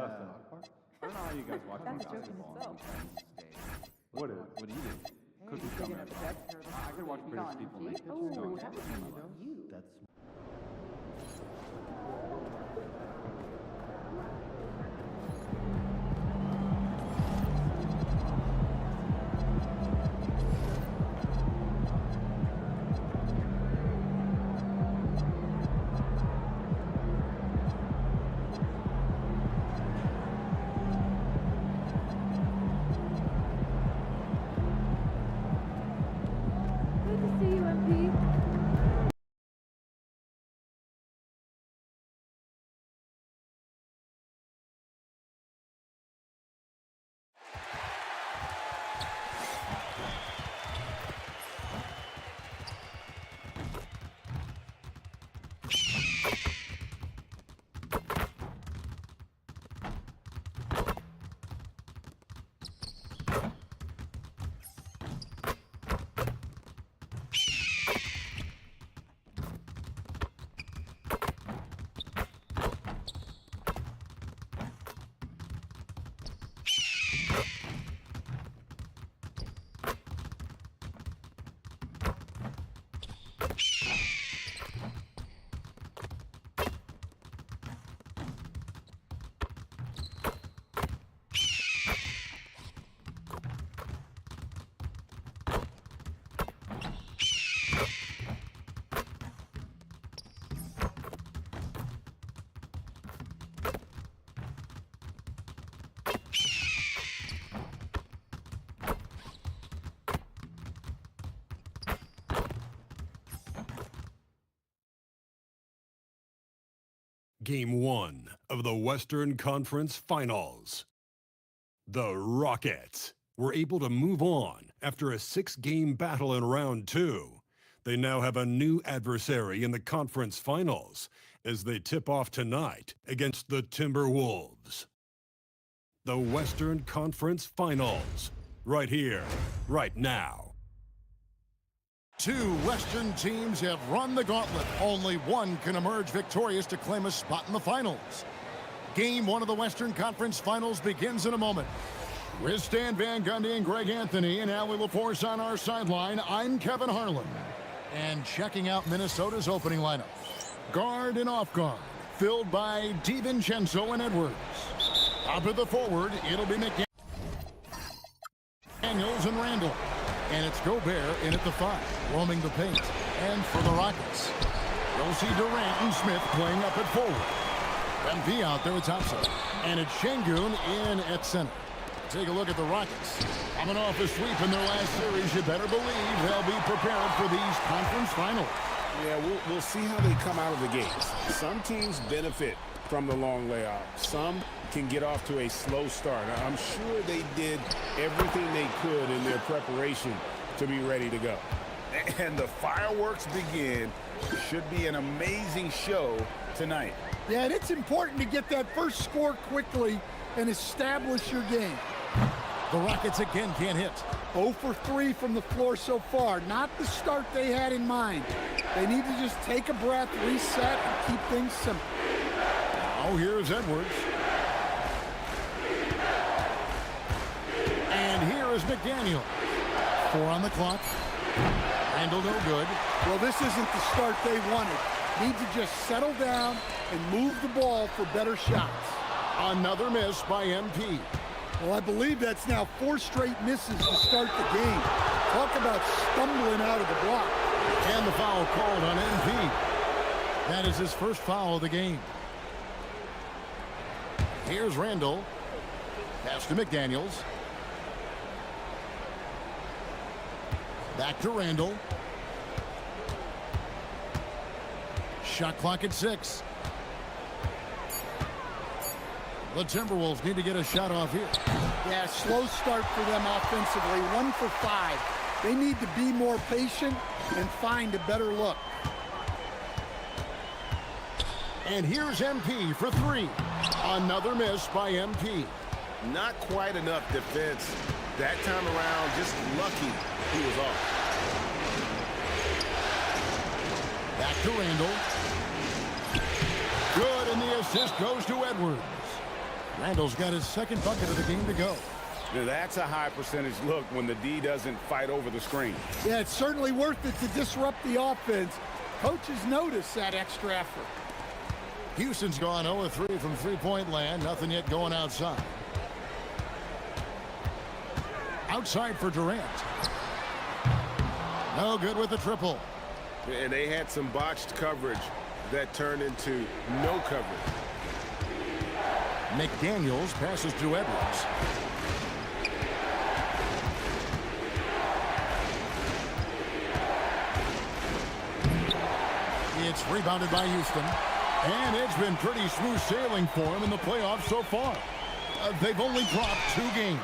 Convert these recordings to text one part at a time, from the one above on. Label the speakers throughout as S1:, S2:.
S1: less than I don't know how you guys watch basketball on weekends. What is? What do you do? Cookies coming up. I could watch British people make this.
S2: Oh, that would be you.
S1: That's
S2: Good to see you, MP.
S3: Game 1 of the Western Conference Finals. The Rockets were able to move on after a 6-game battle in round 2. They now have a new adversary in the conference finals as they tip off tonight against the Timberwolves. The Western Conference Finals, right here, right now.
S4: Two Western teams have run the gauntlet. Only one can emerge victorious to claim a spot in the finals. Game 1 of the Western Conference Finals begins in a moment. With Stan Van Gundy and Greg Anthony and Allie LaForce on our sideline, I'm Kevin Harlan. And checking out Minnesota's opening lineup. Guard and off guard, filled by DiVincenzo and Edwards. Top of the forward, it'll be McDaniels and Randall. And it's Gobert in at the 5, roaming the paint. And for the Rockets, you'll see Durant and Smith playing up at forward. MP out there at topside. And it's Şengün in at center. Take a look at the Rockets. Coming off a sweep in their last series, you better believe they'll be prepared for these conference finals.
S5: Yeah, we'll see how they come out of the gates. Some teams benefit from the long layoff. Some can get off to a slow start. I'm sure they did everything they could in their preparation to be ready to go. And the fireworks begin. Should be an amazing show tonight.
S6: Yeah, and it's important to get that first score quickly and establish your game.
S4: The Rockets again can't hit.
S6: 0 for 3 from the floor so far. Not the start they had in mind. They need to just take a breath, reset, and keep things simple.
S4: Oh, here's Edwards. And here is McDaniel. 4 on the clock. Randall no good.
S6: Well, this isn't the start they wanted. Need to just settle down and move the ball for better shots.
S4: Another miss by MP.
S6: Well, I believe that's now 4 straight misses to start the game. Talk about stumbling out of the block.
S4: And the foul called on MP. That is his first foul of the game. Here's Randall. Pass to McDaniels. Back to Randall. Shot clock at 6. The Timberwolves need to get a shot off here.
S6: Yeah, slow start for them offensively. 1 for 5. They need to be more patient and find a better look.
S4: And here's MP for 3. Another miss by MP.
S5: Not quite enough defense that time around. Just lucky he was off.
S4: Back to Randall. Good, and the assist goes to Edwards. Randall's got his second bucket of the game to go.
S5: Now, that's a high percentage look when the D doesn't fight over the screen.
S6: Yeah, it's certainly worth it to disrupt the offense. Coaches notice that extra effort.
S4: Houston's gone 0-3 from three-point land. Nothing yet going outside. Outside for Durant. No good with the triple.
S5: And they had some botched coverage that turned into no coverage.
S4: McDaniels passes to Edwards. It's rebounded by Houston. And it's been pretty smooth sailing for him in the playoffs so far. They've only dropped 2 games.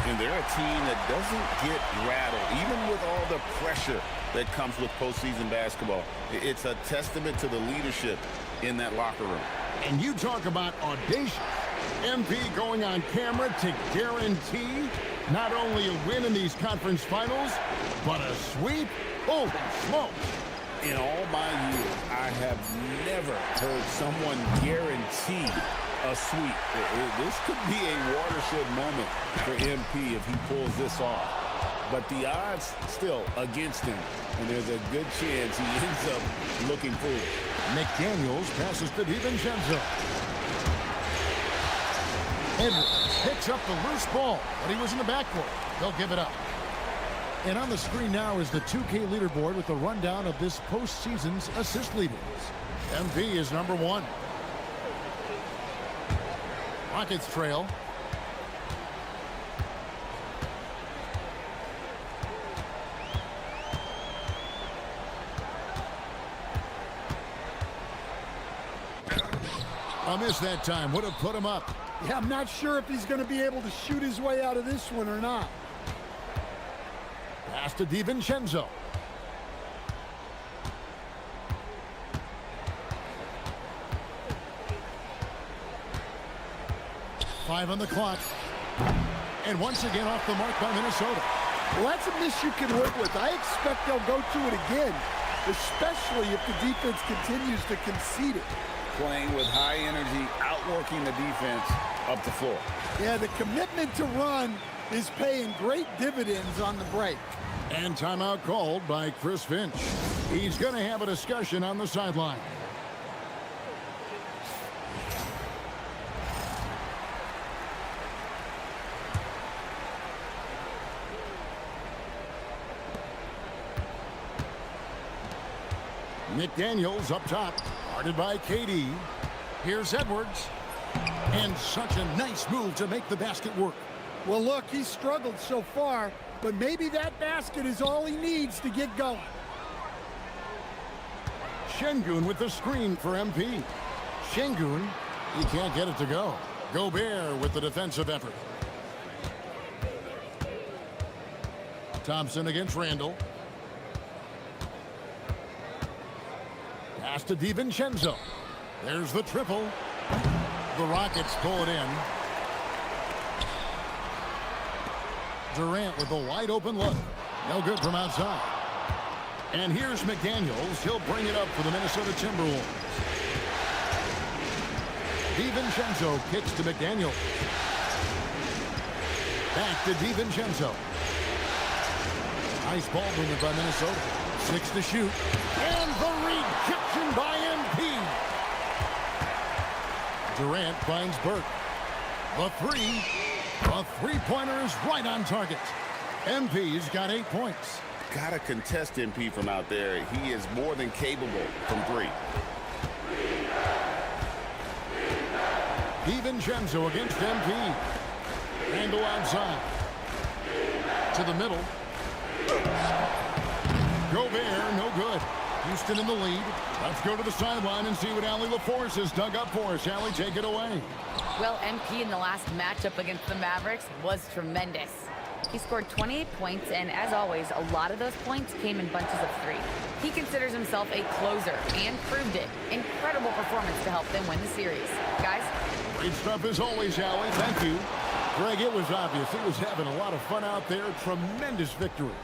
S5: And they're a team that doesn't get rattled, even with all the pressure that comes with postseason basketball. It's a testament to the leadership in that locker room.
S4: And you talk about audacious. MP going on camera to guarantee not only a win in these conference finals, but a sweep? Holy smokes.
S5: In all my years, I have never heard someone guarantee a sweep. This could be a watershed moment for MP if he pulls this off. But the odds still against him, and there's a good chance he ends up looking foolish.
S4: McDaniels passes to DiVincenzo. Edwards picks up the loose ball, but he was in the backcourt. They'll give it up. And on the screen now is the 2K leaderboard with the rundown of this postseason's assist leaders. MP is number 1. Rockets trail. A miss that time. Would have put him up.
S6: Yeah, I'm not sure if he's going to be able to shoot his way out of this one or not.
S4: Pass to DiVincenzo. Five on the clock. And once again off the mark by Minnesota.
S6: Well, that's a miss you can work with. I expect they'll go to it again, especially if the defense continues to concede it.
S5: Playing with high energy, outworking the defense up the floor.
S6: Yeah, the commitment to run is paying great dividends on the break.
S4: And timeout called by Chris Finch. He's going to have a discussion on the sideline. McDaniels up top, guarded by KD. Here's Edwards. And such a nice move to make the basket work.
S6: Well, look, he's struggled so far, but maybe that basket is all he needs to get going.
S4: Şengün with the screen for MP. Şengün, he can't get it to go. Gobert with the defensive effort. Thompson against Randall. Pass to DiVincenzo. There's the triple. The Rockets pull it in. Durant with a wide open look. No good from outside. And here's McDaniels. He'll bring it up for the Minnesota Timberwolves. DiVincenzo kicks to McDaniels. Back to DiVincenzo. Nice ball movement by Minnesota. 6 to shoot. And the rejection by MP. Durant finds Burke. The three. A three-pointer is right on target. MP's got 8 points.
S5: Gotta contest MP from out there. He is more than capable from 3.
S4: DiVincenzo against MP. Randall outside. To the middle. Gobert, no good. Houston in the lead. Let's go to the sideline and see what Allie LaForce has dug up for us. Allie, take it away.
S7: Well, MP in the last matchup against the Mavericks was tremendous. He scored 28 points, and as always, a lot of those points came in bunches of 3. He considers himself a closer and proved it. Incredible performance to help them win the series. Guys?
S4: Great stuff as always, Allie. Thank you. Greg, it was obvious. He was having a lot of fun out there. Tremendous victory.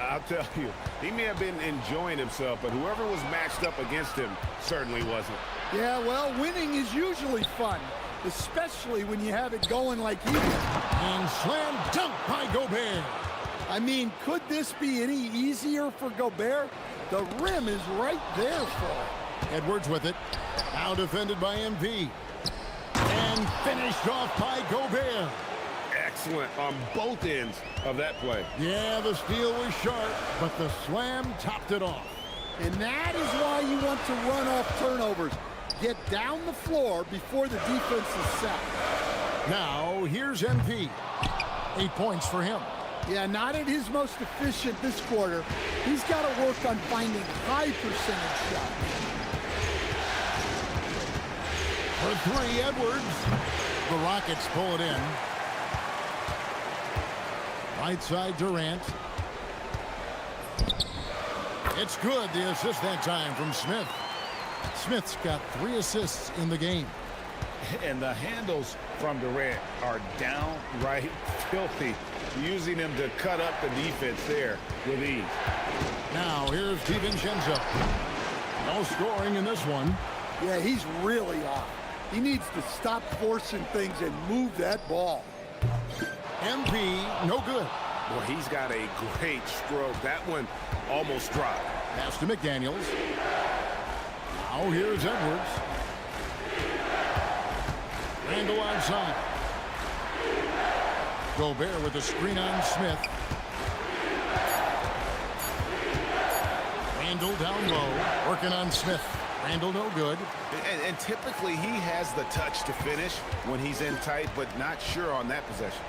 S5: I'll tell you, he may have been enjoying himself, but whoever was matched up against him certainly wasn't.
S6: Yeah, well, winning is usually fun. especially when you have it going like he did.
S4: And slam dunk by Gobert.
S6: I mean, could this be any easier for Gobert? The rim is right there for him.
S4: Edwards with it. Now defended by MP. And finished off by Gobert.
S5: Excellent on both ends of that play.
S4: Yeah, the steal was sharp, but the slam topped it off.
S6: And that is why you want to run off turnovers. Get down the floor before the defense is set.
S4: Now, here's MP. 8 points for him.
S6: Yeah, not at his most efficient this quarter. He's got to work on finding high percentage shots.
S4: For three, Edwards. The Rockets pull it in. Right side, Durant. It's good. The assist that time from Smith. Smith's got 3 assists in the game.
S5: And the handles from Durant are downright filthy, using him to cut up the defense there with ease.
S4: Now, here's DiVincenzo. No scoring in this one.
S6: Yeah, he's really off. He needs to stop forcing things and move that ball.
S4: MP, no good.
S5: Well, he's got a great stroke. That one almost dropped.
S4: Pass to McDaniels. Now here's Edwards. Randall outside. Gobert with the screen on Smith. Randall down low, working on Smith. Randall no good.
S5: And typically he has the touch to finish when he's in tight, but not sure on that possession.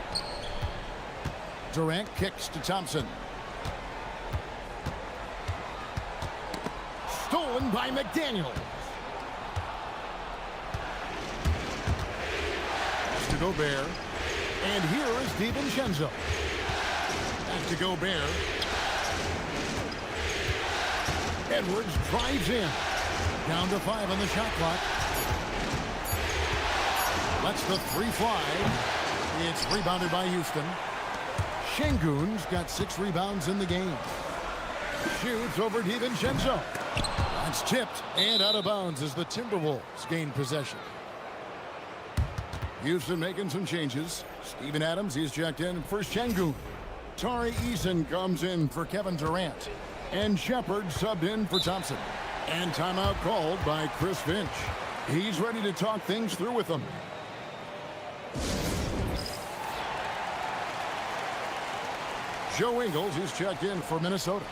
S4: Durant kicks to Thompson. Stolen by McDaniels. Pass to Gobert. And here is DiVincenzo. Back to Gobert. Edwards drives in. Down to 5 on the shot clock. Lets the 3 fly. It's rebounded by Houston. Şengün's got 6 rebounds in the game. Shoots over DiVincenzo. That's tipped and out of bounds as the Timberwolves gain possession. Houston making some changes. Steven Adams, he's checked in for Şengün. Tari Eason comes in for Kevin Durant. And Shepard subbed in for Thompson. And timeout called by Chris Finch. He's ready to talk things through with them. Joe Ingles is checked in for Minnesota.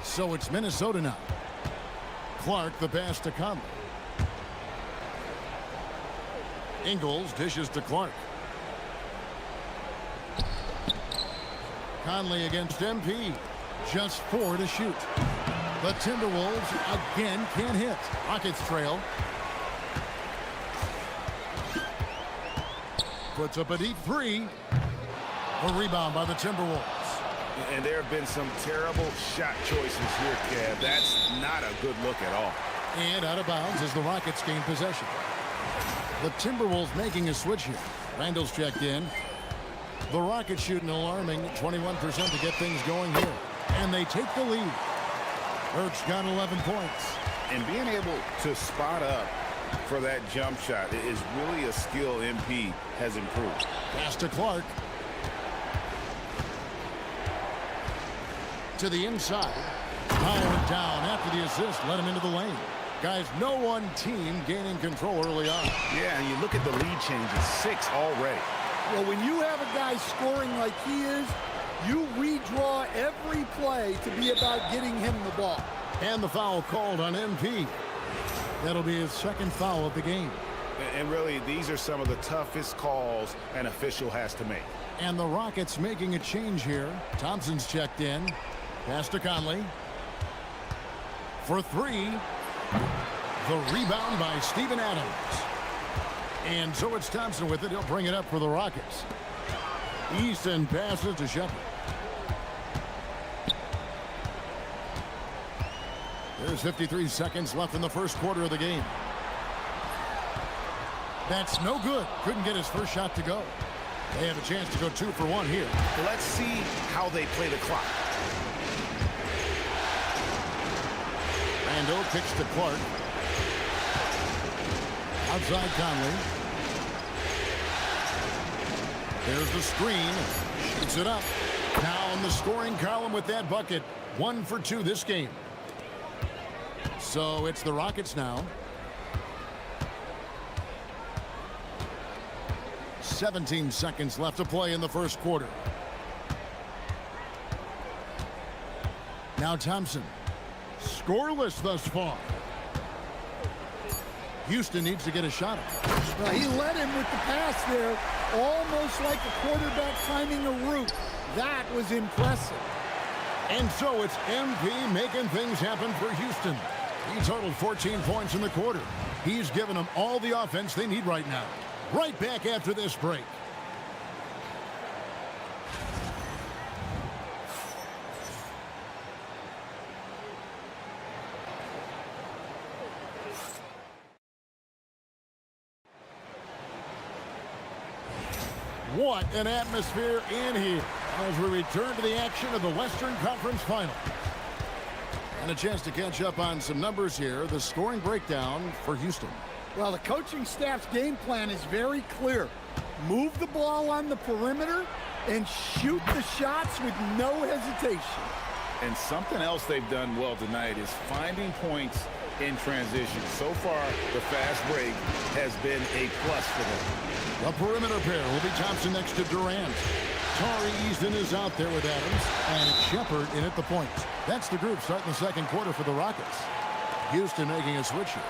S4: So it's Minnesota now. Clark the pass to Conley. Ingles dishes to Clark. Conley against MP. Just 4 to shoot. The Timberwolves again can't hit. Rockets trail. Puts up a deep 3. A rebound by the Timberwolves.
S5: And there have been some terrible shot choices here, Kev. That's not a good look at all.
S4: And out of bounds as the Rockets gain possession. The Timberwolves making a switch here. Randall's checked in. The Rockets shoot an alarming 21% to get things going here. And they take the lead. Burks got 11 points.
S5: And being able to spot up for that jump shot is really a skill MP has improved.
S4: Pass to Clark. To the inside. Powered down after the assist. Let him into the lane. Guys, no one team gaining control early on.
S5: Yeah, and you look at the lead changes. 6 already.
S6: Well, when you have a guy scoring like he is, you redraw every play to be about getting him the ball.
S4: And the foul called on MP. That'll be his 2nd foul of the game.
S5: And really, these are some of the toughest calls an official has to make.
S4: And the Rockets making a change here. Thompson's checked in. Pass to Conley. For 3. The rebound by Steven Adams. And so it's Thompson with it. He'll bring it up for the Rockets. Easton passes to Shepard. There's 53 seconds left in the first quarter of the game. That's no good. Couldn't get his first shot to go. They have a chance to go 2 for 1 here.
S5: Let's see how they play the clock.
S4: Randall kicks to Clark. Outside Conley. There's the screen. Shoots it up. Now in the scoring column with that bucket. 1 for 2 this game. So it's the Rockets now. 17 seconds left to play in the first quarter. Now Thompson. Scoreless thus far. Houston needs to get a shot up.
S6: Well, he led him with the pass there, almost like a quarterback timing a route. That was impressive.
S4: And so it's MP making things happen for Houston. He totaled 14 points in the quarter. He's given them all the offense they need right now. Right back after this break. What an atmosphere in here as we return to the action of the Western Conference Final. And a chance to catch up on some numbers here. The scoring breakdown for Houston.
S6: Well, the coaching staff's game plan is very clear. Move the ball on the perimeter and shoot the shots with no hesitation.
S5: And something else they've done well tonight is finding points in transition. So far, the fast break has been a plus for them.
S4: The perimeter pair will be Thompson next to Durant. Tari Easton is out there with Adams, and it's Shepard in at the point. That's the group starting the second quarter for the Rockets. Houston making a switch here.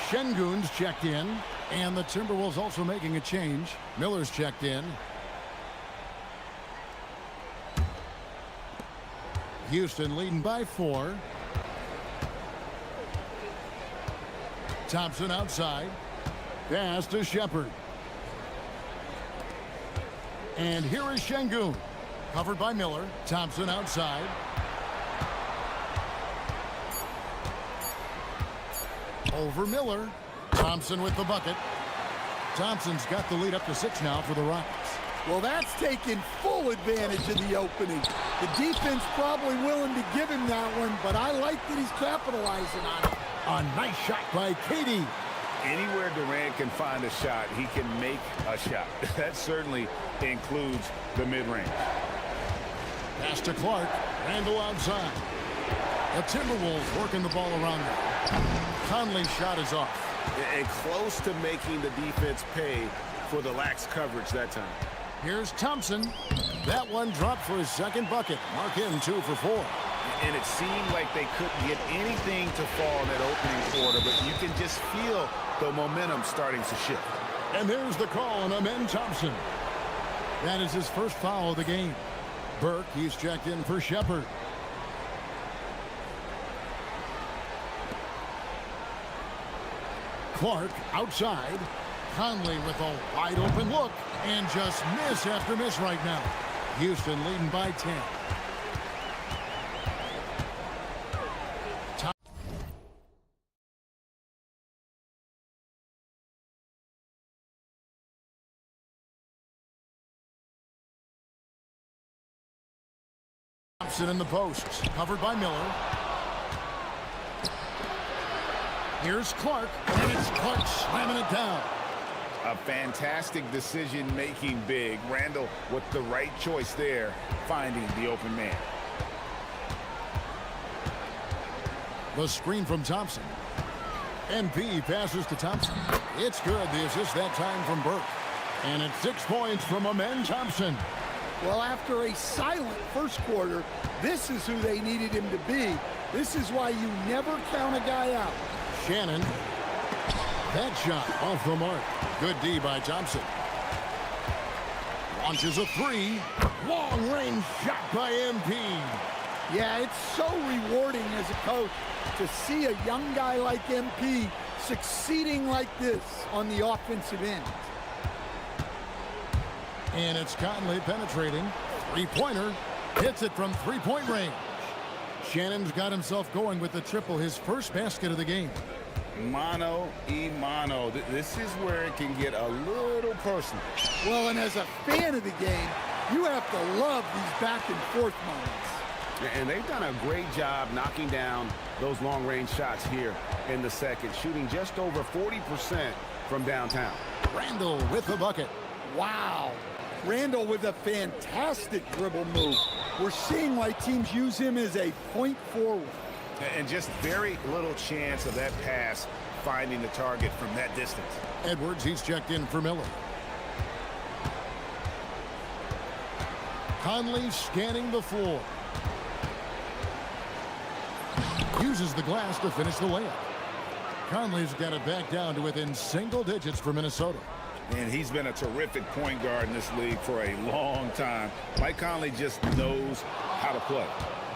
S4: Şengün's checked in, and the Timberwolves also making a change. Miller's checked in. Houston leading by 4. Thompson outside. Pass to Shepard. And here is Şengün. Covered by Miller. Thompson outside. Over Miller. Thompson with the bucket. Thompson's got the lead up to 6 now for the Rockets.
S6: Well, that's taken full advantage of the opening. The defense probably willing to give him that one, but I like that he's capitalizing on it.
S4: A nice shot by KD.
S5: Anywhere Durant can find a shot, he can make a shot. That certainly includes the mid-range.
S4: Pass to Clark. Randall outside. The Timberwolves working the ball around them. Conley's shot is off.
S5: And close to making the defense pay for the lax coverage that time.
S4: Here's Thompson. That one dropped for his second bucket. Mark in 2 for 4.
S5: And it seemed like they couldn't get anything to fall in that opening quarter, but you can just feel the momentum starting to shift.
S4: And there's the call on Amen Thompson. That is his first foul of the game. Burke, he's checked in for Shepard. Clark outside. Conley with a wide open look and just miss after miss right now. Houston leading by 10. Thompson in the post, covered by Miller. Here's Clark, and it's Clark slamming it down.
S5: A fantastic decision-making big. Randall with the right choice there, finding the open man.
S4: The screen from Thompson. MP passes to Thompson. It's good. The assist that time from Burke. And it's 6 points from Amen Thompson.
S6: Well, after a silent first quarter, this is who they needed him to be. This is why you never count a guy out.
S4: Shannon. That shot off the mark. Good D by Thompson. Launches a 3. Long range shot by MP.
S6: Yeah, it's so rewarding as a coach to see a young guy like MP succeeding like this on the offensive end.
S4: And it's Conley penetrating. 3-pointer. Hits it from 3-point range. Shannon's got himself going with the triple, his first basket of the game.
S5: Mano y mano. This is where it can get a little personal.
S6: Well, and as a fan of the game, you have to love these back and forth moments.
S5: And they've done a great job knocking down those long-range shots here in the second, shooting just over 40% from downtown.
S4: Randall with the bucket.
S6: Wow. Randall with a fantastic dribble move. We're seeing why teams use him as a point forward.
S5: And just very little chance of that pass finding the target from that distance.
S4: Edwards, he's checked in for Miller. Conley scanning the floor. Uses the glass to finish the layup. Conley's got it back down to within single digits for Minnesota.
S5: And he's been a terrific point guard in this league for a long time. Mike Conley just knows how to play.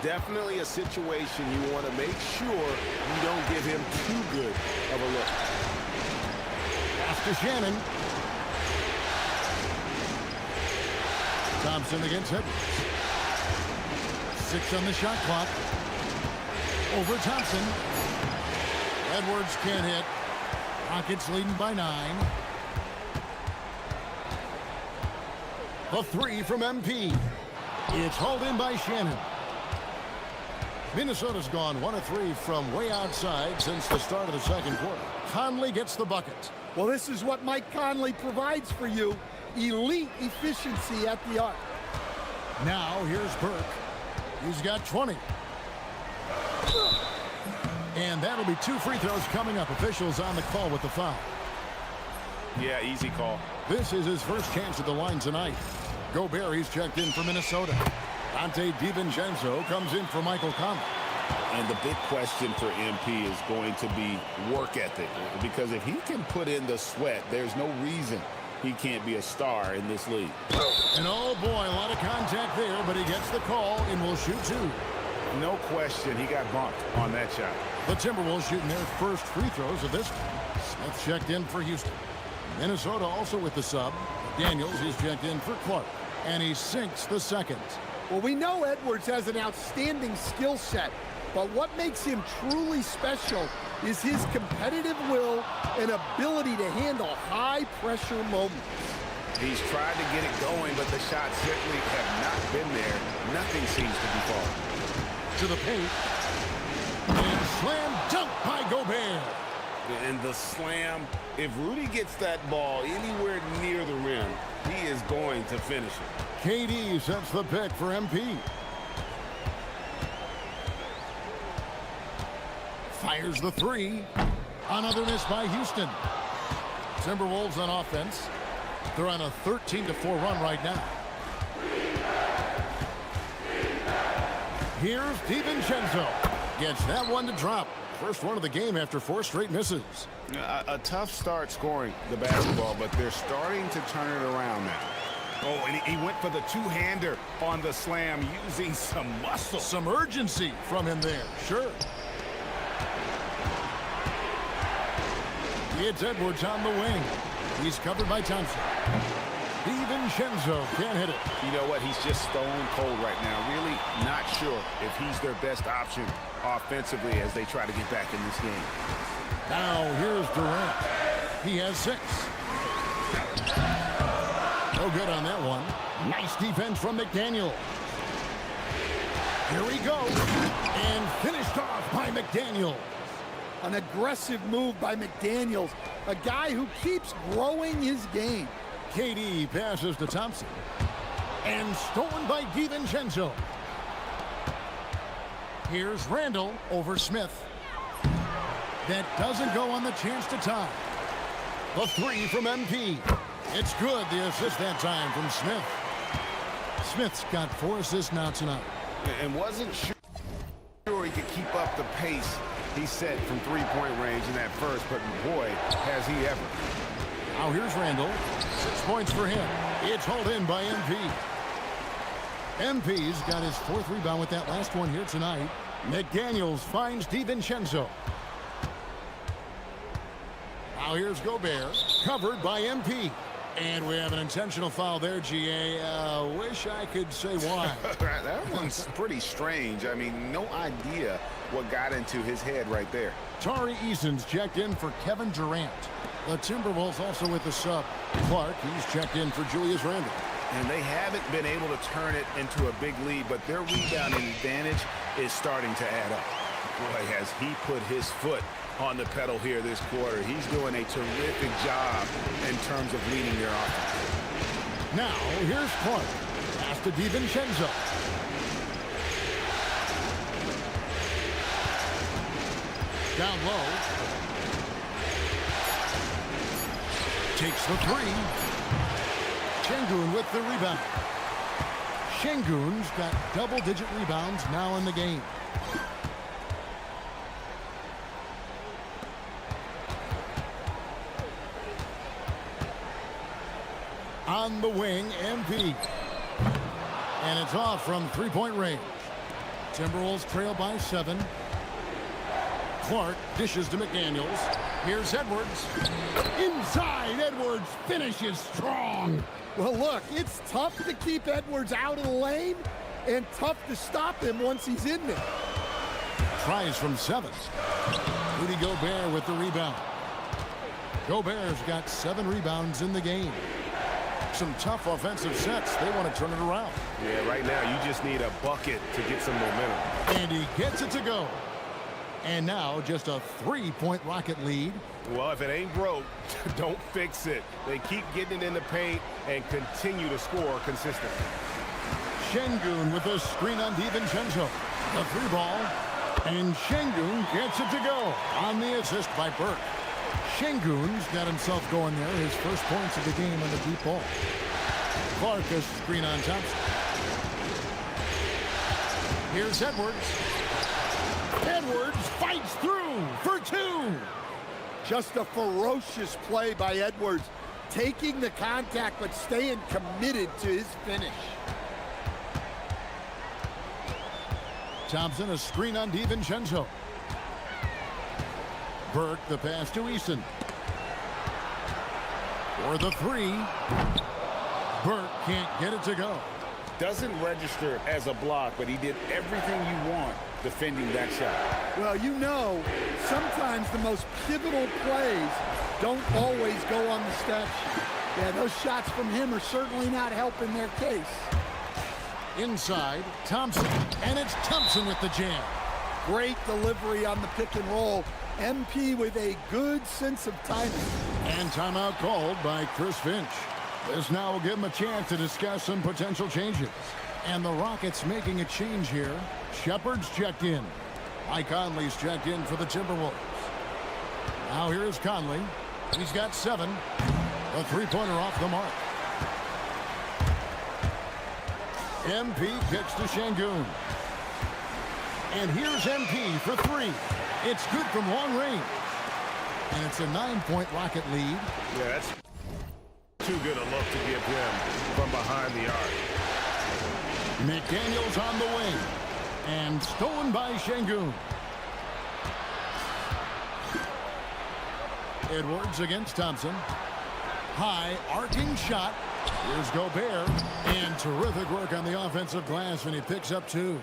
S5: Definitely a situation you want to make sure you don't give him too good of a look.
S4: Pass to Shannon. Thompson against Edwards. 6 on the shot clock. Over Thompson. Edwards can't hit. Rockets leading by 9. A 3 from MP. It's hauled in by Shannon. Minnesota's gone 1 of 3 from way outside since the start of the second quarter. Conley gets the bucket.
S6: Well, this is what Mike Conley provides for you. Elite efficiency at the arc.
S4: Now here's Burke. He's got 20. And that'll be 2 free throws coming up. Officials on the call with the foul.
S5: Yeah, easy call.
S4: This is his first chance at the line tonight. Gobert, he's checked in for Minnesota. Dante DiVincenzo comes in for Michael Conley.
S5: And the big question for MP is going to be work ethic. Because if he can put in the sweat, there's no reason he can't be a star in this league.
S4: And oh boy, a lot of contact there, but he gets the call and will shoot 2.
S5: No question, he got bumped on that shot.
S4: The Timberwolves shooting their first free throws of this one. Smith checked in for Houston. Minnesota also with the sub. Daniels, he's checked in for Clark. And he sinks the second.
S6: Well, we know Edwards has an outstanding skill set, but what makes him truly special is his competitive will and ability to handle high-pressure moments.
S5: He's tried to get it going, but the shots certainly have not been there. Nothing seems to be falling.
S4: To the paint. And slam dunk by Gobert.
S5: And the slam, if Rudy gets that ball anywhere near the rim, he is going to finish it.
S4: KD sets the pick for MP. Fires the 3. Another miss by Houston. Timberwolves on offense. They're on a 13-4 run right now. Here's DiVincenzo. Gets that one to drop. First one of the game after 4 straight misses.
S5: A tough start scoring the basketball, but they're starting to turn it around now. Oh, and he went for the two-hander on the slam using some muscle.
S4: Some urgency from him there, sure. It's Edwards on the wing. He's covered by Thompson. DiVincenzo can't hit it.
S5: You know what? He's just stone cold right now. Really not sure if he's their best option offensively as they try to get back in this game.
S4: Now here's Durant. He has 6. No good on that one. Nice defense from McDaniel. Here we go. And finished off by McDaniel.
S6: An aggressive move by McDaniels, a guy who keeps growing his game.
S4: KD passes to Thompson. And stolen by DiVincenzo. Here's Randall over Smith. That doesn't go on the chance to tie. The 3 from MP. It's good, the assist that time from Smith. Smith's got 4 assists now tonight.
S5: And wasn't sure he could keep up the pace he set from three-point range in that first, but boy, has he ever.
S4: Now here's Randall. 6 points for him. It's hauled in by MP. MP's got his 4th rebound with that last one here tonight. McDaniels finds DiVincenzo. Now here's Gobert, covered by MP. And we have an intentional foul there, GA. Wish I could say why.
S5: That one's pretty strange. I mean, no idea what got into his head right there.
S4: Tari Eason's checked in for Kevin Durant. The Timberwolves also with the sub. Clark, he's checked in for Julius Randle.
S5: And they haven't been able to turn it into a big lead, but their rebounding advantage is starting to add up. Boy, has he put his foot on the pedal here this quarter. He's doing a terrific job in terms of leading their offense.
S4: Now, here's Clark. Pass to DiVincenzo. Down low. Takes the three. Şengün with the rebound. Şengün's got double-digit rebounds now in the game. On the wing, MP. And it's off from three-point range. Timberwolves trail by 7. Clark dishes to McDaniels. Here's Edwards. Inside, Edwards finishes strong.
S6: Well, look, it's tough to keep Edwards out of the lane and tough to stop him once he's in there.
S4: Tries from 7. Rudy Gobert with the rebound. Gobert's got 7 rebounds in the game. Some tough offensive sets. They want to turn it around.
S5: Yeah, right now you just need a bucket to get some momentum.
S4: And he gets it to go. And now just a 3-point Rocket lead.
S5: Well, if it ain't broke, don't fix it. They keep getting it in the paint and continue to score consistently.
S4: Şengün with a screen on DiVincenzo. The 3 ball. And Şengün gets it to go on the assist by Burke. Şengün's got himself going there. His first points of the game on the deep ball. Clark a screen on Thompson. Here's Edwards. Edwards fights through for 2.
S6: Just a ferocious play by Edwards, taking the contact but staying committed to his finish.
S4: Thompson a screen on DiVincenzo. Burke the pass to Easton. For the 3. Burke can't get it to go.
S5: Doesn't register as a block, but he did everything you want defending that shot.
S6: Well, you know, sometimes the most pivotal plays don't always go on the stat sheet. Yeah, those shots from him are certainly not helping their case.
S4: Inside, Thompson, and it's Thompson with the jam.
S6: Great delivery on the pick and roll. MP with a good sense of timing.
S4: And timeout called by Chris Finch. This now will give him a chance to discuss some potential changes. And the Rockets making a change here. Shepard's checked in. Mike Conley's checked in for the Timberwolves. Now here is Conley. He's got 7. A 3-pointer off the mark. MP kicks to Şengün. And here's MP for 3. It's good from long range. And it's a 9-point Rocket lead.
S5: Yeah, that's too good a look to give him from behind the arc.
S4: McDaniels on the wing. And stolen by Şengün. Edwards against Thompson. High arcing shot. Here's Gobert. And terrific work on the offensive glass, and he picks up 2.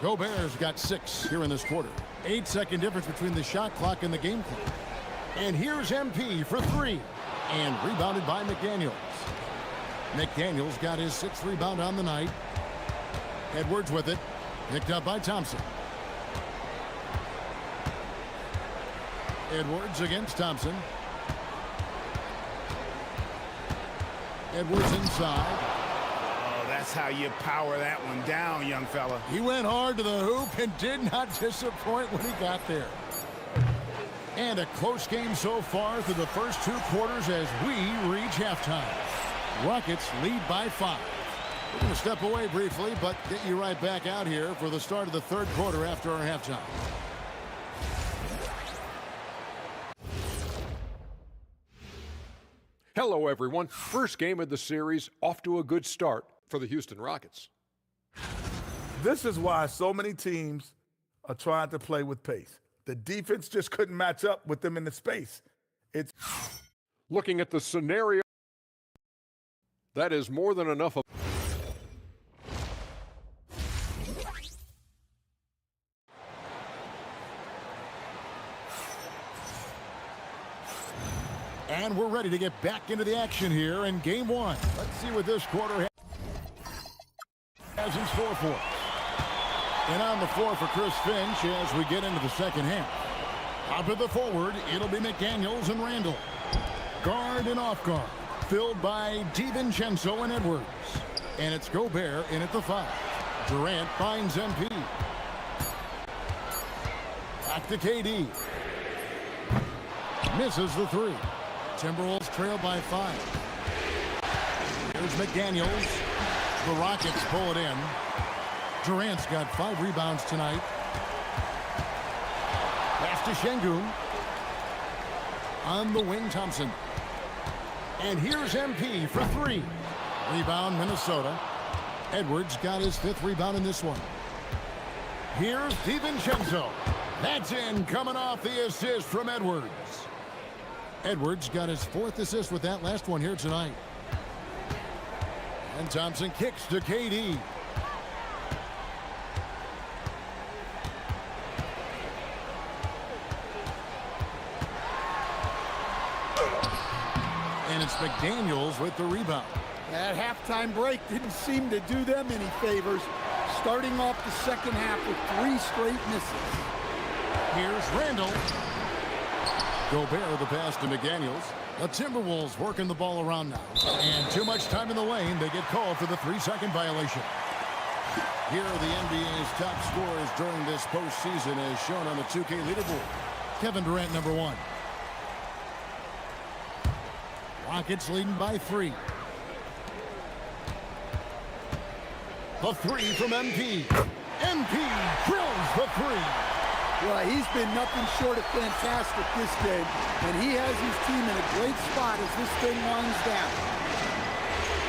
S4: Gobert's got 6 here in this quarter. 8-second difference between the shot clock and the game clock. And here's MP for 3. And rebounded by McDaniels. McDaniels got his 6th rebound on the night. Edwards with it. Picked up by Thompson. Edwards against Thompson. Edwards inside.
S5: Oh, that's how you power that one down, young fella.
S4: He went hard to the hoop and did not disappoint when he got there. And a close game so far through the first 2 quarters as we reach halftime. Rockets lead by 5. We're going to step away briefly, but get you right back out here for the start of the 3rd quarter after our halftime.
S8: Hello, everyone. First game of the series, off to a good start for the Houston Rockets.
S9: This is why so many teams are trying to play with pace. The defense just couldn't match up with them in the space. It's
S8: Looking at the scenario, that is more than enough of
S4: And we're ready to get back into the action here in game one. Let's see what this quarter has in store for us. And on the floor for Chris Finch as we get into the second half. Up at the forward, it'll be McDaniels and Randall. Guard and off guard, filled by DiVincenzo and Edwards. And it's Gobert in at the 5. Durant finds MP. Back to KD. Misses the 3. Timberwolves trail by 5. Here's McDaniels. The Rockets pull it in. Durant's got 5 rebounds tonight. Pass to Şengün. On the wing, Thompson. And here's MP for 3. Rebound, Minnesota. Edwards got his 5th rebound in this one. Here's DiVincenzo. That's in, coming off the assist from Edwards. Edwards got his 4th assist with that last one here tonight. And Thompson kicks to KD. And it's McDaniels with the rebound.
S6: That halftime break didn't seem to do them any favors. Starting off the second half with 3 straight misses.
S4: Here's Randall. Gobert the pass to McDaniels. The Timberwolves working the ball around now. And too much time in the lane. They get called for the 3-second violation. Here are the NBA's top scorers during this postseason as shown on the 2K leaderboard. Kevin Durant, number 1. Rockets leading by 3. The 3 from MP. MP drills the 3.
S6: Well, he's been nothing short of fantastic this game, and he has his team in a great spot as this thing winds down.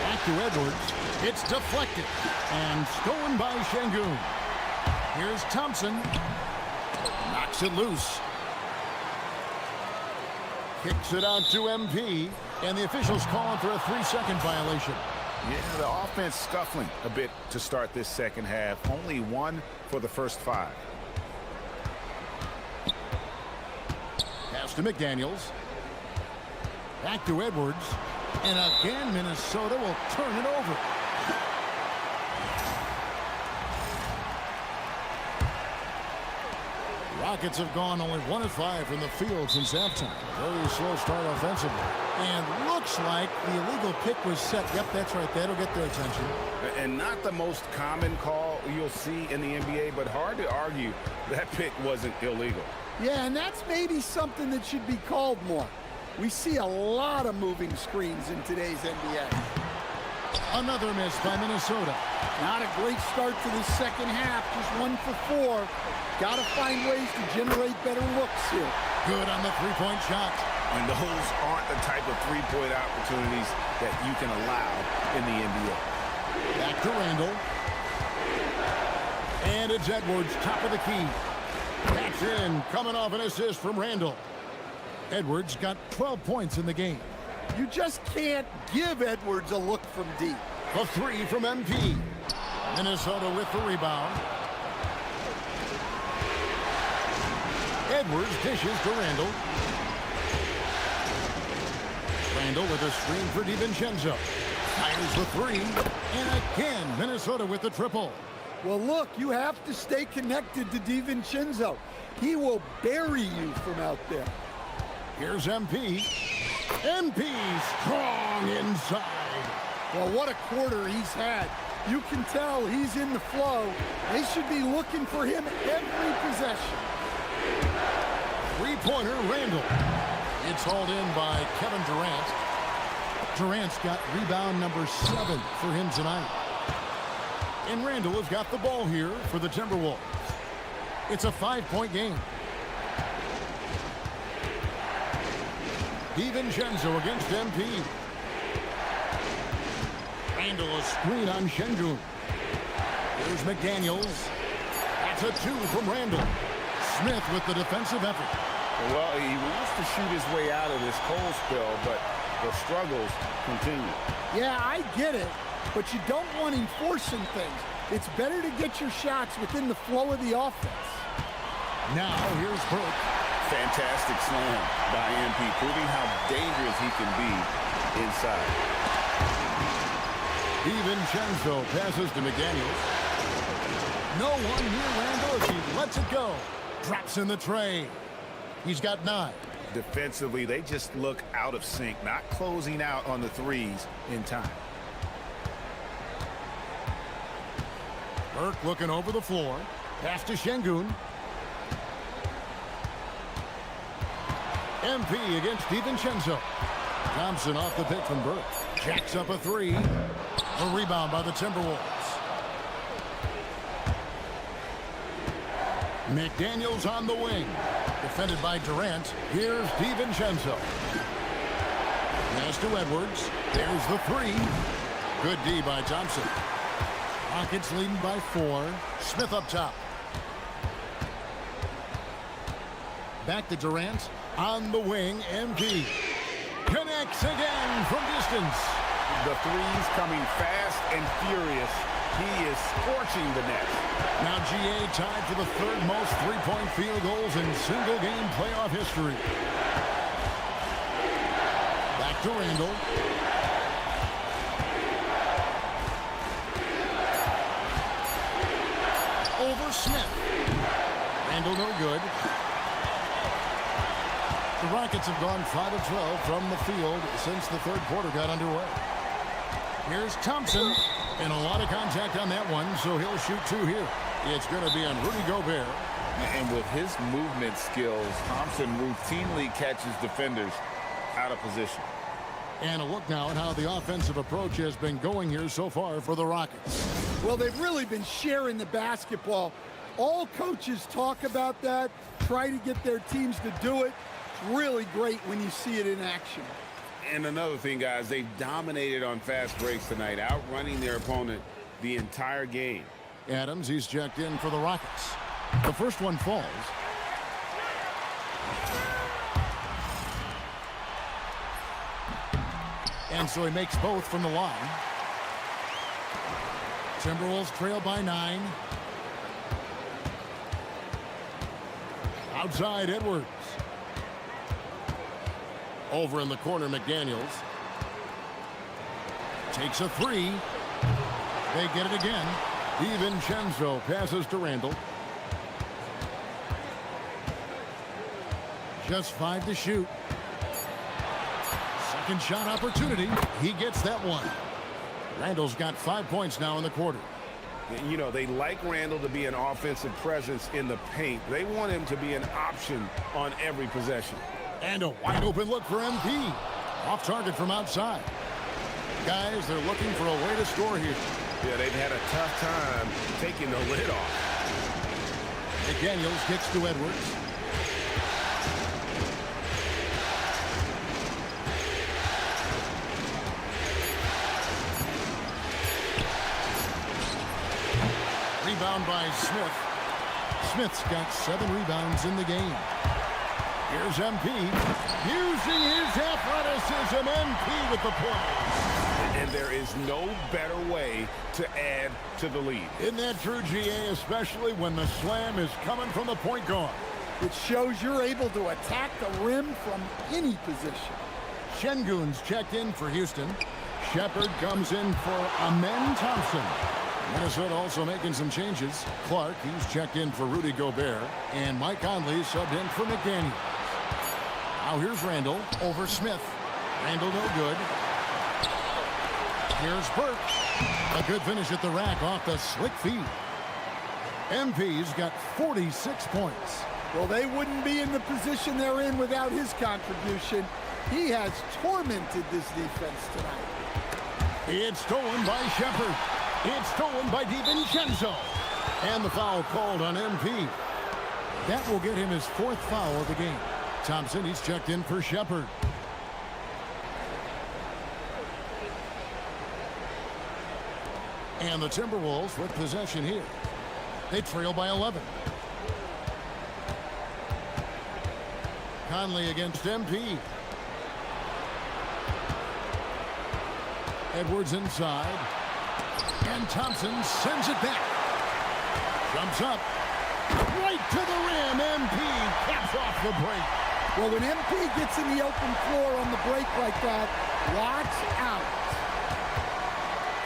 S4: Back to Edwards. It's deflected and stolen by Şengün. Here's Thompson. Knocks it loose. Kicks it out to MP, and the officials calling for a 3-second violation.
S5: Yeah, the offense scuffling a bit to start this second half. Only 1 for the first 5.
S4: Pass to McDaniels. Back to Edwards. And again, Minnesota will turn it over. Rockets have gone only 1 of 5 from the field since halftime. Very slow start offensively. And looks like the illegal pick was set. Yep, that's right. That'll get their attention.
S5: And not the most common call you'll see in the NBA, but hard to argue that pick wasn't illegal.
S6: Yeah, and that's maybe something that should be called more. We see a lot of moving screens in today's NBA.
S4: Another miss by Minnesota.
S6: Not a great start to the second half. Just 1 for 4. Got to find ways to generate better looks here.
S4: Good on the 3-point shot.
S5: And those aren't the type of 3-point opportunities that you can allow in the NBA.
S4: Back to Randall. And it's Edwards, top of the key. That's in, coming off an assist from Randall. Edwards got 12 points in the game.
S6: You just can't give Edwards a look from deep.
S4: A 3 from MP. Minnesota with the rebound. Edwards dishes to Randall. Randall with a screen for DiVincenzo. Fires the 3. And again, Minnesota with the triple.
S6: Well, look, you have to stay connected to DiVincenzo. He will bury you from out there.
S4: Here's MP. MP strong inside.
S6: Well, what a quarter he's had. You can tell he's in the flow. They should be looking for him every possession.
S4: 3-pointer, Randall. It's hauled in by Kevin Durant. Durant's got rebound number 7 for him tonight. And Randall has got the ball here for the Timberwolves. It's a 5-point game. DiVincenzo against MP. Randall a screen on Şengün. Here's McDaniels. That's a 2 from Randall. Smith with the defensive effort.
S5: Well, he wants to shoot his way out of this cold spell, but the struggles continue.
S6: Yeah, I get it, but you don't want him forcing things. It's better to get your shots within the flow of the offense.
S4: Now here's Burke.
S5: Fantastic slam by MP, proving how dangerous he can be inside.
S4: DiVincenzo passes to McDaniels. No one near Randall as he lets it go. Drops in the tray. He's got 9.
S5: Defensively, they just look out of sync, not closing out on the threes in time.
S4: Burke looking over the floor. Pass to Şengün. MP against DiVincenzo. Thompson off the pick from Burke. Jacks up a 3. A rebound by the Timberwolves. McDaniels on the wing. Defended by Durant. Here's DiVincenzo. Pass to Edwards. There's the 3. Good D by Thompson. Rockets leading by 4. Smith up top. Back to Durant. On the wing, MP. Connects again from distance.
S5: The threes coming fast and furious. He is scorching the net.
S4: Now GA tied for the 3rd most three-point field goals in single-game playoff history. Back to Randall. Over Smith. Randall no good. The Rockets have gone 5 of 12 from the field since the 3rd quarter got underway. Here's Thompson. And a lot of contact on that one, so he'll shoot 2 here. It's going to be on Rudy Gobert.
S5: And with his movement skills, Thompson routinely catches defenders out of position.
S4: And a look now at how the offensive approach has been going here so far for the Rockets.
S6: Well, they've really been sharing the basketball. All coaches talk about that, try to get their teams to do it. It's really great when you see it in action.
S5: And another thing, guys, they've dominated on fast breaks tonight, outrunning their opponent the entire game.
S4: Adams, he's checked in for the Rockets. The first one falls. And so he makes both from the line. Timberwolves trail by 9. Outside Edwards. Over in the corner, McDaniels. Takes a 3. They get it again. DiVincenzo passes to Randall. Just 5 to shoot. Second shot opportunity. He gets that one. Randall's got 5 points now in the quarter.
S5: You know, they like Randall to be an offensive presence in the paint. They want him to be an option on every possession.
S4: And a wide open look for MP. Off target from outside. Guys, they're looking for a way to score here.
S5: Yeah, they've had a tough time taking the lid off.
S4: McDaniels kicks to Edwards. Rebound by Smith. Smith's got 7 rebounds in the game. Here's MP. Using his athleticism, MP with the play.
S5: And there is no better way to add to the lead.
S4: Isn't that true, GA, especially when the slam is coming from the point guard?
S6: It shows you're able to attack the rim from any position.
S4: Şengün's checked in for Houston. Shepard comes in for Amen Thompson. Minnesota also making some changes. Clark, he's checked in for Rudy Gobert. And Mike Conley subbed in for McDaniels. Now here's Randall over Smith. Randall no good. Here's Burke. A good finish at the rack off the slick feed. MP's got 46 points.
S6: Well, they wouldn't be in the position they're in without his contribution. He has tormented this defense tonight.
S4: It's stolen by Shepard. It's stolen by DiVincenzo. And the foul called on MP. That will get him his 4th foul of the game. Thompson, he's checked in for Shepard. And the Timberwolves with possession here. They trail by 11. Conley against MP. Edwards inside. And Thompson sends it back. Jumps up. Right to the rim. MP caps off the break.
S6: Well, when MP gets in the open floor on the break like that, watch out.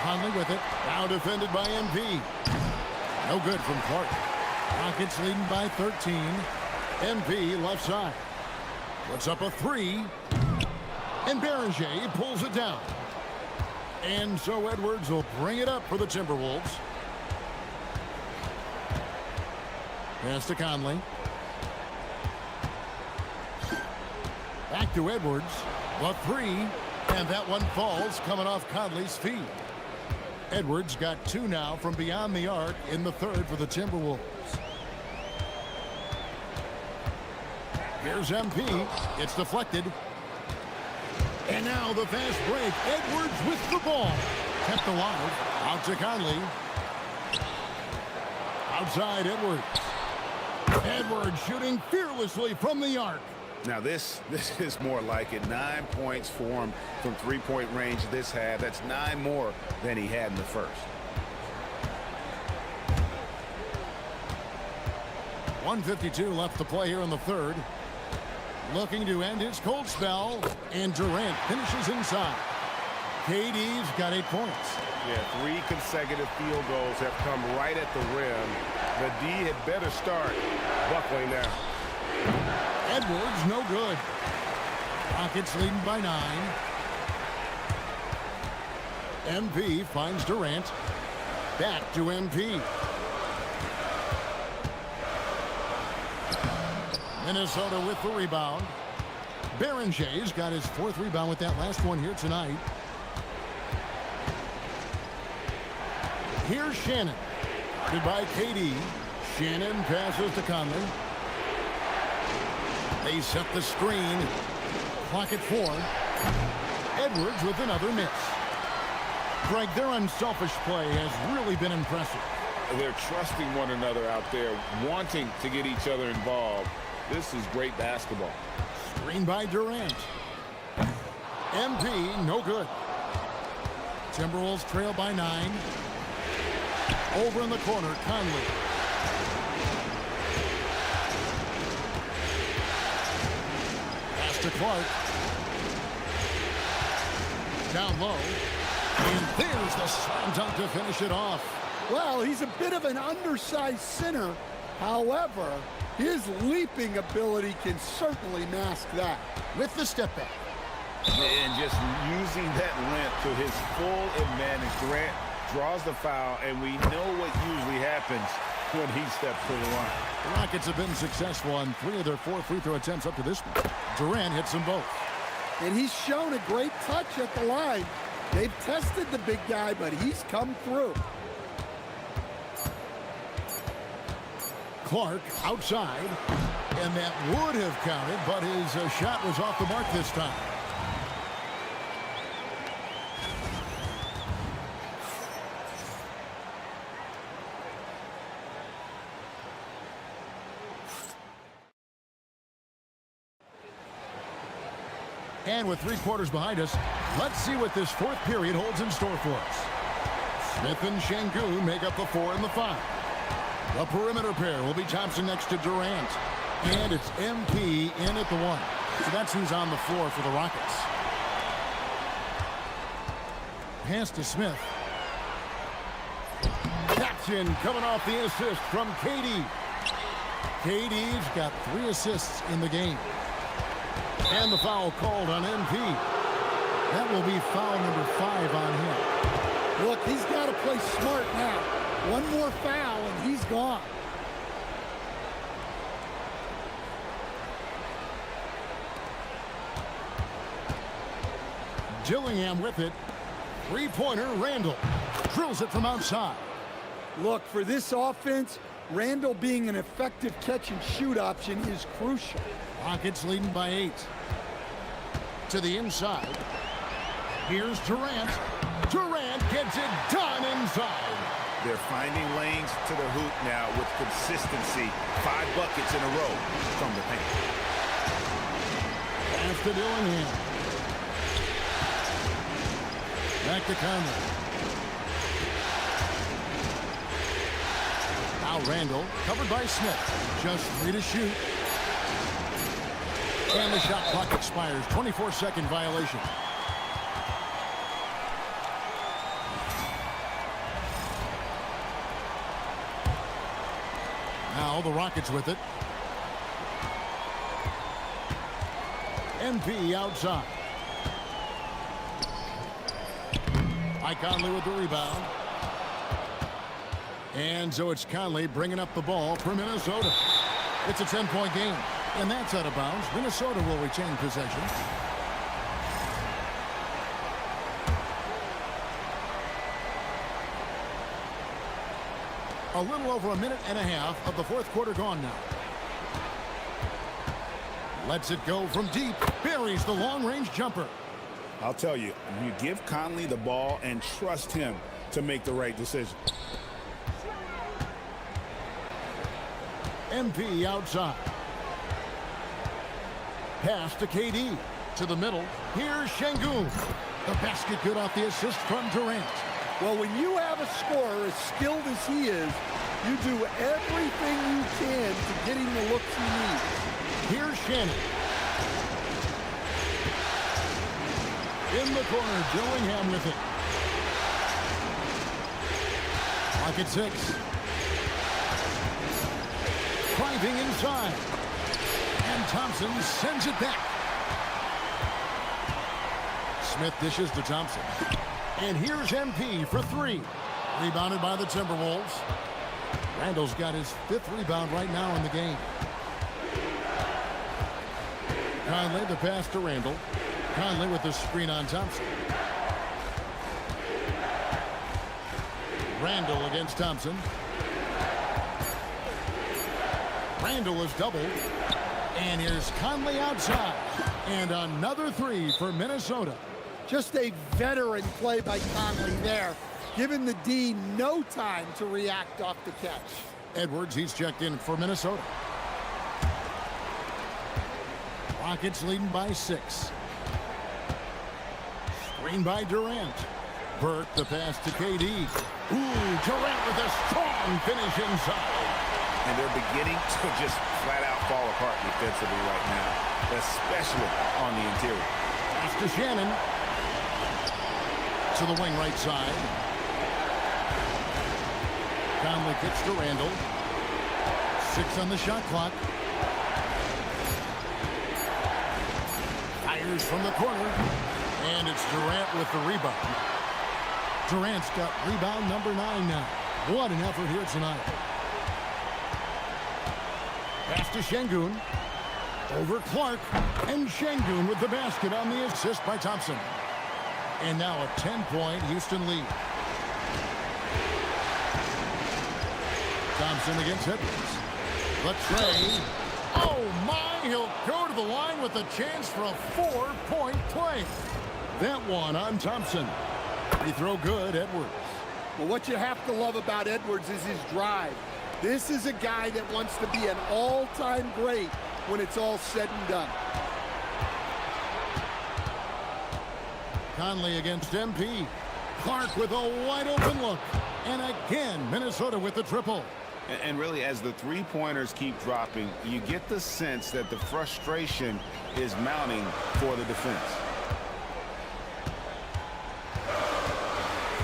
S4: Conley with it. Now defended by MP. No good from Clark. Rockets leading by 13. MP left side. Puts up a three. And Beringer pulls it down. And so Edwards will bring it up for the Timberwolves. Pass to Conley. Back to Edwards. The three. And that one falls coming off Conley's feet. Edwards got two now from beyond the arc in the third for the Timberwolves. Here's MP. It's deflected. And now the fast break. Edwards with the ball. Kept alive. Out to Conley. Outside Edwards. Edwards shooting fearlessly from the arc.
S5: Now this is more like it. 9 points for him from three-point range this half. That's 9 more than he had in the first.
S4: 1:52 left to play here in the third. Looking to end his cold spell. And Durant finishes inside. KD's got 8 points.
S5: Yeah, 3 consecutive field goals have come right at the rim. The D had better start buckling now.
S4: Edwards, no good. Rockets leading by 9. MP finds Durant. Back to MP. Minnesota with the rebound. Berenger's got his 4th rebound with that last one here tonight. Here's Shannon. Guarded by KD. Shannon passes to Conley. They set the screen. Clock at 4. Edwards with another miss. Greg, their unselfish play has really been impressive.
S5: They're trusting one another out there, wanting to get each other involved. This is great basketball.
S4: Screen by Durant. MP, no good. Timberwolves trail by 9. Over in the corner, Conley. Pass to Clark. Down low. And there's the slam dunk to finish it off.
S6: Well, he's a bit of an undersized center. However, his leaping ability can certainly mask that.
S4: With the step back.
S5: And just using that length to his full advantage. Durant draws the foul, and we know what usually happens when he steps to the line.
S4: The Rockets have been successful on 3 of their 4 free throw attempts up to this point. Durant hits them both.
S6: And he's shown a great touch at the line. They've tested the big guy, but he's come through.
S4: Clark outside, and that would have counted, but his shot was off the mark this time. And with 3 quarters behind us, let's see what this 4th period holds in store for us. Smith and Şengün make up the 4 and the 5. The perimeter pair will be Thompson next to Durant. And it's MP in at the 1. So that's who's on the floor for the Rockets. Pass to Smith. Caption coming off the assist from KD. KD's got 3 assists in the game. And the foul called on MP. That will be foul number 5 on him.
S6: Look, he's got to play smart now. One more foul and he's gone.
S4: Dillingham with it. 3-pointer, Randall. Drills it from outside.
S6: Look, for this offense, Randall being an effective catch-and-shoot option is crucial.
S4: Rockets leading by 8. To the inside. Here's Durant. Durant gets it done inside.
S5: They're finding lanes to the hoop now with consistency. 5 buckets in a row from the paint.
S4: Pass to Dillingham. Back to Conley. Now Now Randall, covered by Smith. Just 3 to shoot. And the shot clock expires. 24-second violation. Now the Rockets with it. MP outside. Mike Conley with the rebound. And so it's Conley bringing up the ball for Minnesota. It's a 10-point game. And that's out of bounds. Minnesota will retain possession. A little over a minute and a half of the fourth quarter gone now. Lets it go from deep. Buries the long-range jumper.
S5: I'll tell you, you give Conley the ball and trust him to make the right decision.
S4: MP outside. Pass to KD. To the middle. Here's Şengün. The basket good off the assist from Durant.
S6: Well, when you have a scorer as skilled as he is, you do everything you can to get him the looks he needs.
S4: Here's Shannon. In the corner, Dillingham with it. Clock at 6. Driving inside. And Thompson sends it back. Smith dishes to Thompson. And here's MP for 3. Rebounded by the Timberwolves. Randall's got his 5th rebound right now in the game. Conley, the pass to Randall. Conley with the screen on Thompson. Randall against Thompson. Randall is doubled. And here's Conley outside. And another 3 for Minnesota.
S6: Just a veteran play by Conley there, giving the D no time to react off the catch.
S4: Edwards, he's checked in for Minnesota. Rockets leading by 6. Screen by Durant. Burke, the pass to KD. Ooh, Durant with a strong finish inside.
S5: And they're beginning to just flat out fall apart defensively right now, especially on the interior.
S4: Pass to Shannon. To the wing right side. Conley kicks to Randall. 6 on the shot clock. Fires from the corner. And it's Durant with the rebound. Durant's got rebound number 9 now. What an effort here tonight. Pass to Şengün. Over Clark. And Şengün with the basket on the assist by Thompson. And now a 10-point Houston lead. Thompson against Edwards. The trade. Oh, my. He'll go to the line with a chance for a 4-point play. That one on Thompson. Free throw good, Edwards.
S6: Well, what you have to love about Edwards is his drive. This is a guy that wants to be an all-time great when it's all said and done.
S4: Conley against MP. Clark with a wide-open look. And again, Minnesota with the triple.
S5: And really, as the three-pointers keep dropping, you get the sense that the frustration is mounting for the defense.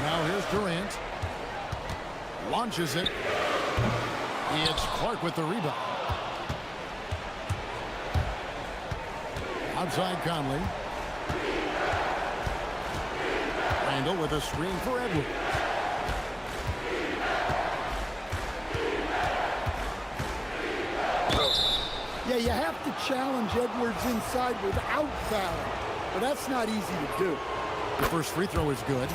S4: Now here's Durant. Launches it. It's Clark with the rebound. Outside Conley. Randall with a screen for Edwards.
S6: Yeah, you have to challenge Edwards inside without fouling, but that's not easy to do.
S4: The first free throw is good.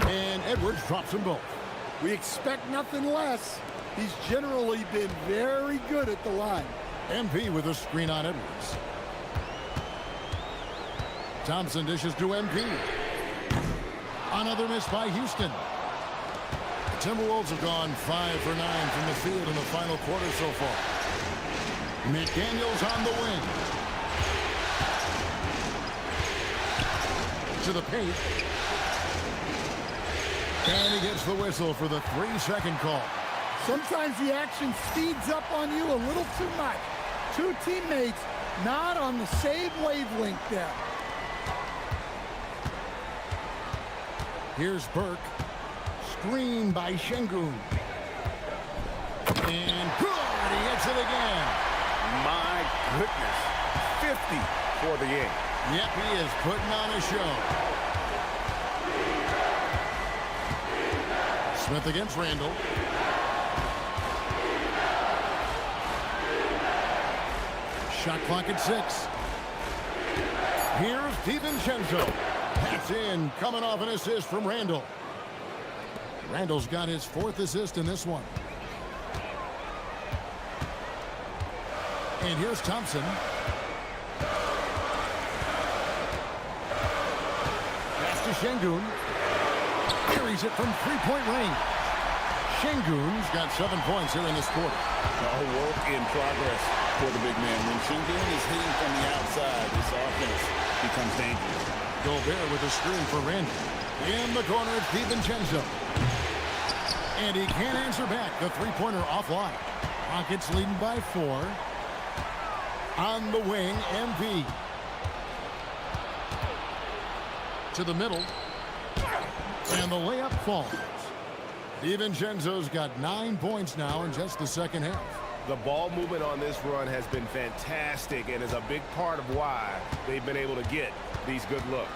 S4: And Edwards drops them both.
S6: We expect nothing less. He's generally been very good at the line.
S4: MP with a screen on Edwards. Thompson dishes to MP. Another miss by Houston. The Timberwolves have gone 5 for 9 from the field in the final quarter so far. McDaniels on the wing. To the paint. And he gets the whistle for the 3-second call.
S6: Sometimes the action speeds up on you a little too much. Two teammates not on the same wavelength there.
S4: Here's Burke. Screen by Şengün. And good. He hits it again.
S5: My goodness. 50 for the game.
S4: Yep, he is putting on a show. Smith against Randall. Shot clock at 6. Here's DiVincenzo. That's in, coming off an assist from Randall. Randall's got his 4th assist in this one. And here's Thompson. Pass to Şengün. Carries it from 3-point range. Şengün's got 7 points here in this quarter.
S5: A work in progress for the big man. When Şengün is hitting from the outside, this offense becomes dangerous.
S4: Gobert with a screen for Randall. In the corner, it's DiVincenzo. And he can't answer back. The 3-pointer offline. Rockets leading by 4. On the wing, MP. To the middle. And the layup falls. DiVincenzo's got 9 points now in just the second half.
S5: The ball movement on this run has been fantastic and is a big part of why they've been able to get these good looks.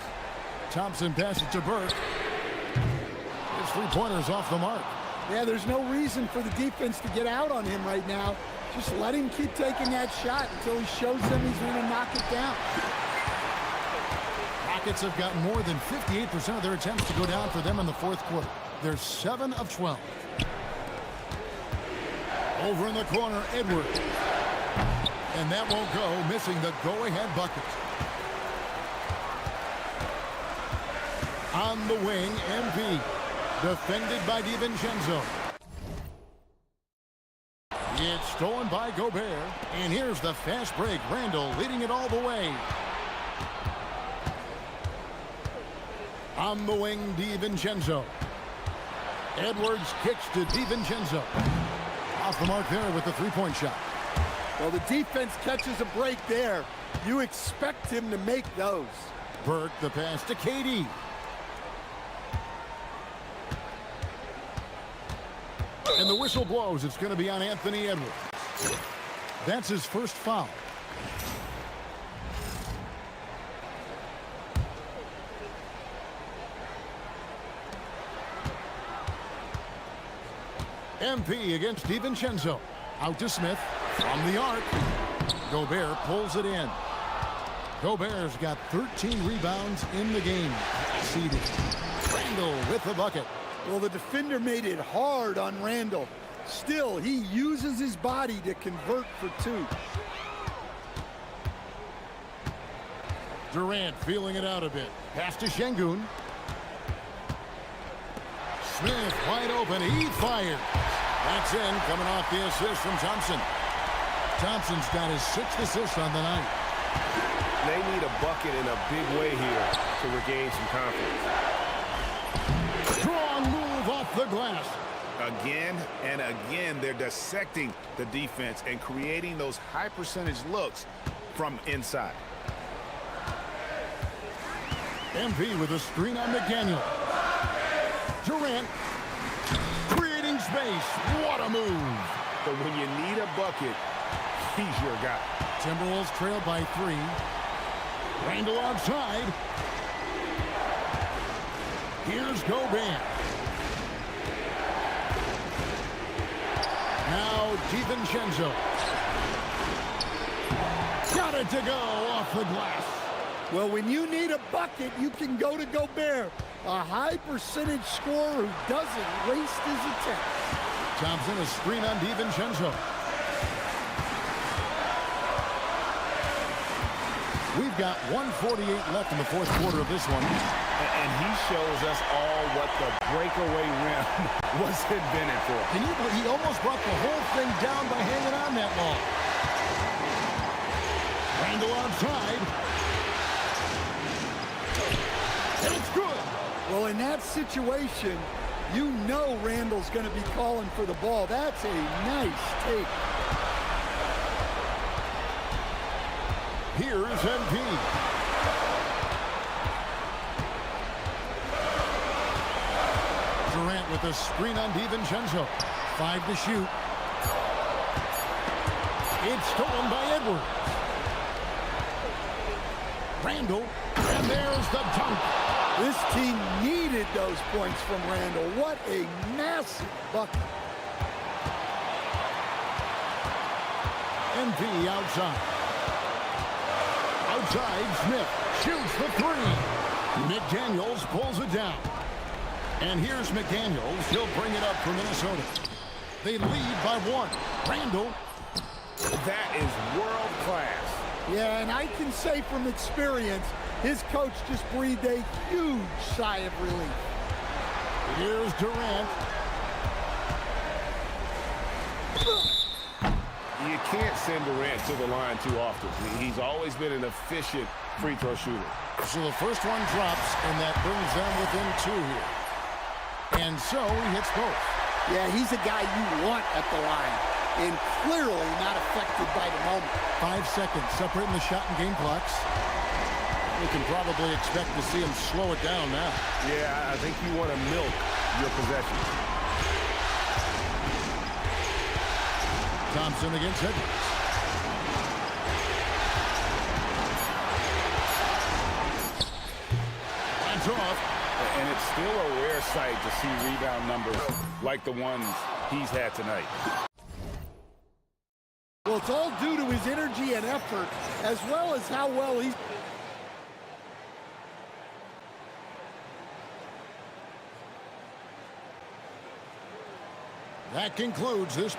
S4: Thompson passes to Burke. His 3-pointer's off the mark.
S6: Yeah, there's no reason for the defense to get out on him right now. Just let him keep taking that shot until he shows them he's going to knock it down.
S4: Rockets have gotten more than 58% of their attempts to go down for them in the 4th quarter. They're 7 of 12. Over in the corner, Edwards. And that won't go, missing the go-ahead bucket. On the wing, MP. Defended by DiVincenzo. It's stolen by Gobert. And here's the fast break. Randall leading it all the way. On the wing, DiVincenzo. Edwards kicks to DiVincenzo. Off the mark there with the 3-point shot.
S6: Well, the defense catches a break there. You expect him to make those.
S4: Burke, the pass to KD. And the whistle blows. It's going to be on Anthony Edwards. That's his first foul. MP against DiVincenzo. Out to Smith. From the arc. Gobert pulls it in. Gobert's got 13 rebounds in the game. Seeded. Randall with the bucket.
S6: Well, the defender made it hard on Randall. Still, he uses his body to convert for 2.
S4: Durant feeling it out a bit. Pass to Şengün. Smith wide open. He fires. That's in, coming off the assist from Thompson. Thompson's got his 6th assist on the night.
S5: They need a bucket in a big way here to regain some confidence.
S4: Strong move off the glass.
S5: Again and again, they're dissecting the defense and creating those high percentage looks from inside.
S4: MP with a screen on McDaniel. Durant creating space. What a move.
S5: But when you need a bucket, he's your guy.
S4: Timberwolves trail by 3. Randall outside. Here's Gobert. Now DiVincenzo. Got it to go off the glass.
S6: Well, when you need a bucket, you can go to Gobert. A high percentage scorer who doesn't waste his attempt.
S4: Thompson, a screen on DiVincenzo. We've got 1:48 left in the 4th quarter of this one.
S5: And he shows us all what the breakaway rim was invented for.
S4: Can you believe he almost brought the whole thing down by hanging on that long? Randall outside. And it's good.
S6: Well, in that situation, You know Randall's going to be calling for the ball. That's a nice take.
S4: Here's MP. Durant with a screen on DiVincenzo. 5 to shoot. It's stolen by Edwards. Randall, and there's the dunk.
S6: This team needed those points from Randall. What a massive bucket.
S4: MP outside. Outside, Smith shoots the 3. McDaniels pulls it down. And here's McDaniels. He'll bring it up for Minnesota. They lead by 1. Randall.
S5: That is world class.
S6: Yeah, and I can say from experience, his coach just breathed a huge sigh of relief.
S4: Here's Durant.
S5: You can't send Durant to the line too often. He's always been an efficient free throw shooter.
S4: So the first one drops, and that brings them within 2 here. And so he hits both.
S6: Yeah, he's a guy you want at the line, and clearly not affected by the moment.
S4: 5 seconds separating the shot and game clocks. We can probably expect to see him slow it down now.
S5: Yeah, I think you want to milk your possession.
S4: Thompson against Edwards. That's off.
S5: And it's still a rare sight to see rebound numbers like the ones he's had tonight.
S6: Well, it's all due to his energy and effort, as well as how well he's...
S4: That concludes this.